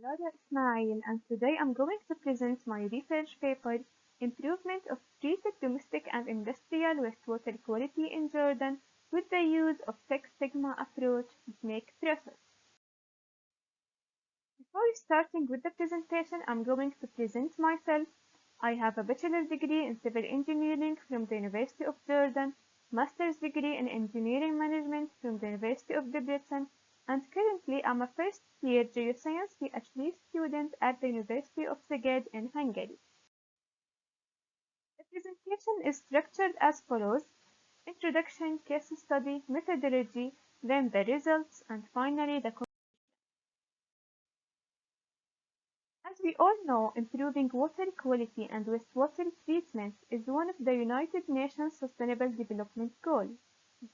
Lara Ismail, and today I'm going to present my research paper, Improvement of Treated Domestic and Industrial Wastewater Quality in Jordan with the use of Six Sigma approach DMAIC process. Before starting with the presentation, I'm going to present myself. I have a bachelor's degree in civil engineering from the University of Jordan, master's degree in engineering management from the University of Debrecen, and currently I'm a first-year geoscience PhD student at the University of Szeged in Hungary. The presentation is structured as follows: introduction, case study, methodology, then the results, and finally the conclusion. As we all know, improving water quality and wastewater treatment is one of the United Nations Sustainable Development Goals.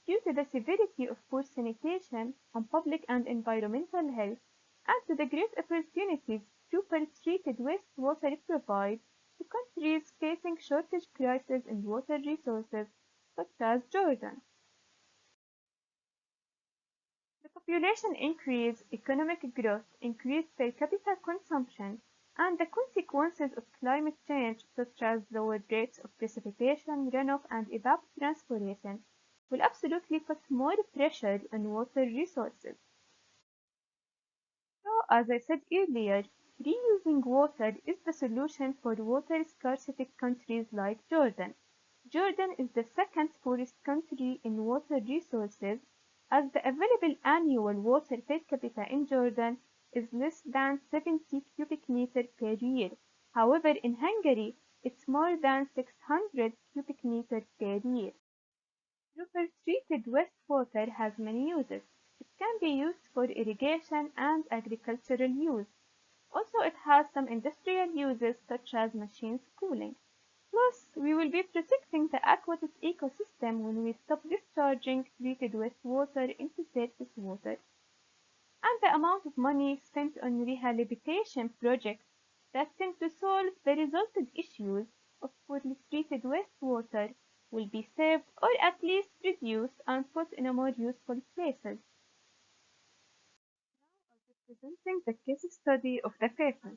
Due to the severity of poor sanitation on public and environmental health, and to the great opportunities properly treated wastewater provide to countries facing shortage crises in water resources, such as Jordan. The population increase, economic growth, increased per capita consumption, and the consequences of climate change, such as lowered rates of precipitation, runoff, and evapotranspiration, will absolutely put more pressure on water resources. So, as I said earlier, reusing water is the solution for water scarcity countries like Jordan. Jordan is the second poorest country in water resources, as the available annual water per capita in Jordan is less than 70 cubic meters per year. However, in Hungary, it's more than 600 cubic meters per year. Proper treated wastewater has many uses. It can be used for irrigation and agricultural use. Also, it has some industrial uses such as machine cooling. Plus, we will be protecting the aquatic ecosystem when we stop discharging treated wastewater into surface water. And the amount of money spent on rehabilitation projects that tend to solve the resultant issues of poorly treated wastewater will be saved or at least reduced and put in a more useful places. Now I'll be presenting the case study of the paper.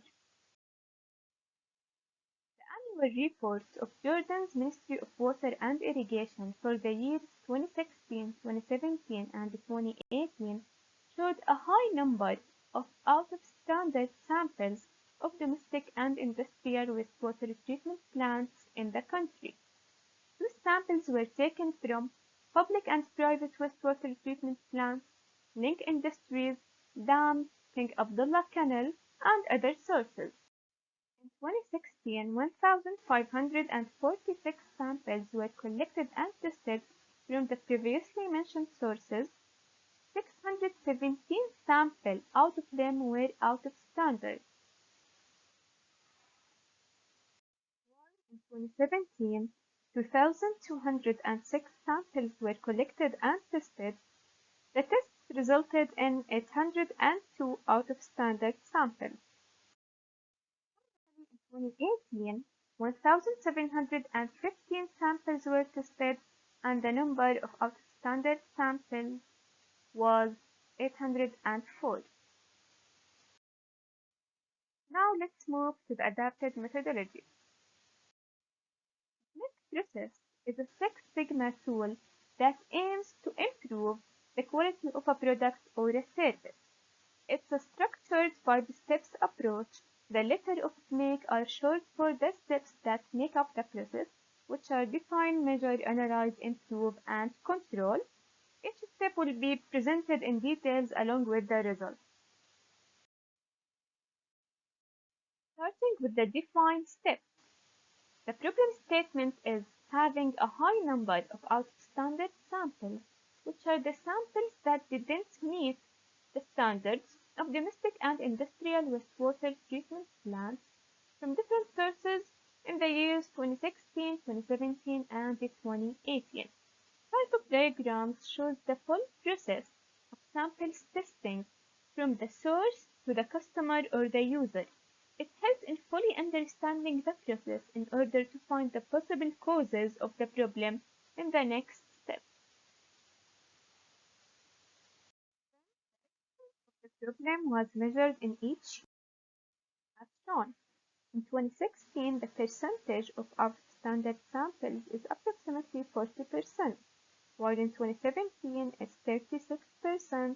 The annual report of Jordan's Ministry of Water and Irrigation for the years 2016, 2017, and 2018 showed a high number of out-of-standard samples of domestic and industrial wastewater treatment plants in the country. These samples were taken from public and private wastewater treatment plants, link industries, dams, King Abdullah Canal, and other sources. In 2016, 1,546 samples were collected and tested from the previously mentioned sources. 617 samples out of them were out of standard. While in 2017, 2,206 samples were collected and tested, the tests resulted in 802 out of standard samples. In 2018, 1,715 samples were tested, and the number of out of standard samples was 804. Now let's move to the adapted methodology. DMAIC Process is a Six Sigma tool that aims to improve the quality of a product or a service. It's a structured 5-steps approach. The letters of DMAIC are short for the steps that make up the process, which are define, measure, analyze, improve, and control. Each step will be presented in details along with the results. Starting with the define step. The problem statement is having a high number of out-of-standard samples, which are the samples that didn't meet the standards of domestic and industrial wastewater treatment plants from different sources in the years 2016, 2017, and 2018. Type of diagrams shows the full process of samples testing from the source to the customer or the user. It helps in fully understanding the process in order to find the possible causes of the problem in the next step. The problem was measured in each shown. In 2016, the percentage of out-of-standard samples is approximately 40%, while in 2017 it's 36%,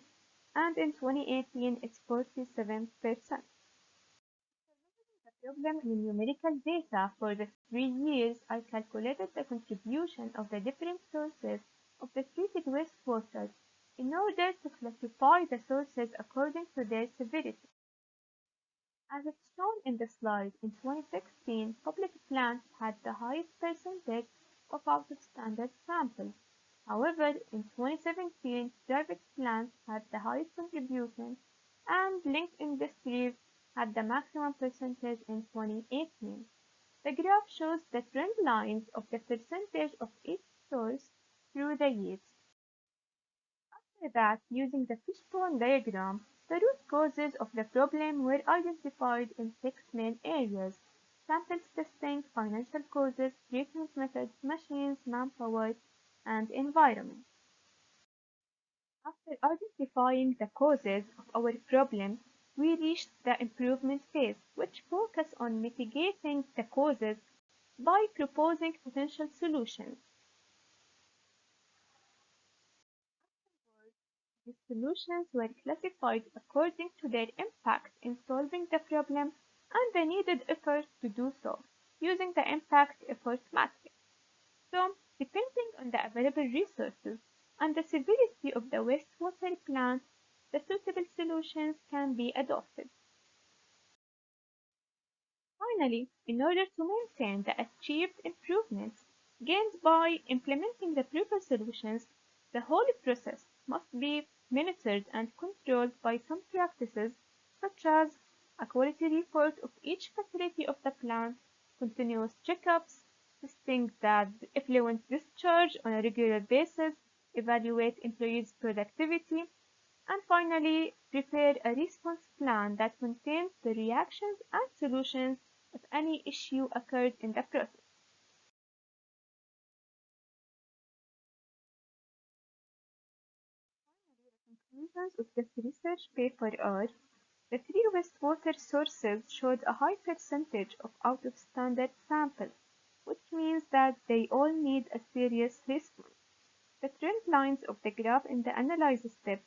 and in 2018 it's 47%. The problem in numerical data for the 3 years, I calculated the contribution of the different sources of the treated wastewater in order to classify the sources according to their severity. As it's shown in the slide, in 2016, public plants had the highest percentage of out-of-standard samples. However, in 2017, private plants had the highest contribution, and linked industries had the maximum percentage in 2018. The graph shows the trend lines of the percentage of each source through the years. After that, using the fishbone diagram, the root causes of the problem were identified in 6 main areas: samples testing, financial causes, treatment methods, machines, manpower, and environment. After identifying the causes of our problem, we reached the improvement phase, which focused on mitigating the causes by proposing potential solutions. These solutions were classified according to their impact in solving the problem and the needed effort to do so, using the impact effort matrix. So, depending on the available resources and the severity of the wastewater plant, the suitable solutions can be adopted. Finally, in order to maintain the achieved improvements gained by implementing the proper solutions, the whole process must be monitored and controlled by some practices such as a quality report of each facility of the plant, continuous checkups, testing the effluent discharge on a regular basis, evaluate employees' productivity, and finally, prepare a response plan that contains the reactions and solutions if any issue occurred in the process. Conclusions of this research paper are: the 3 wastewater sources showed a high percentage of out-of-standard samples, which means that they all need a serious response. The trend lines of the graph in the analysis step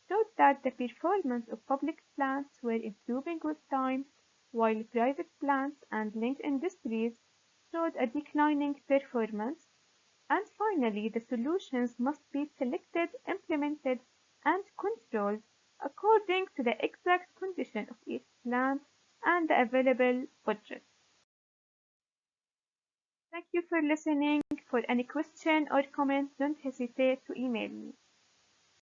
showed that the performance of public plants were improving with time, while private plants and linked industries showed a declining performance. And finally, the solutions must be selected, implemented, and controlled according to the exact condition of each plant and the available budget. Thank you for listening. For any question or comment, don't hesitate to email me.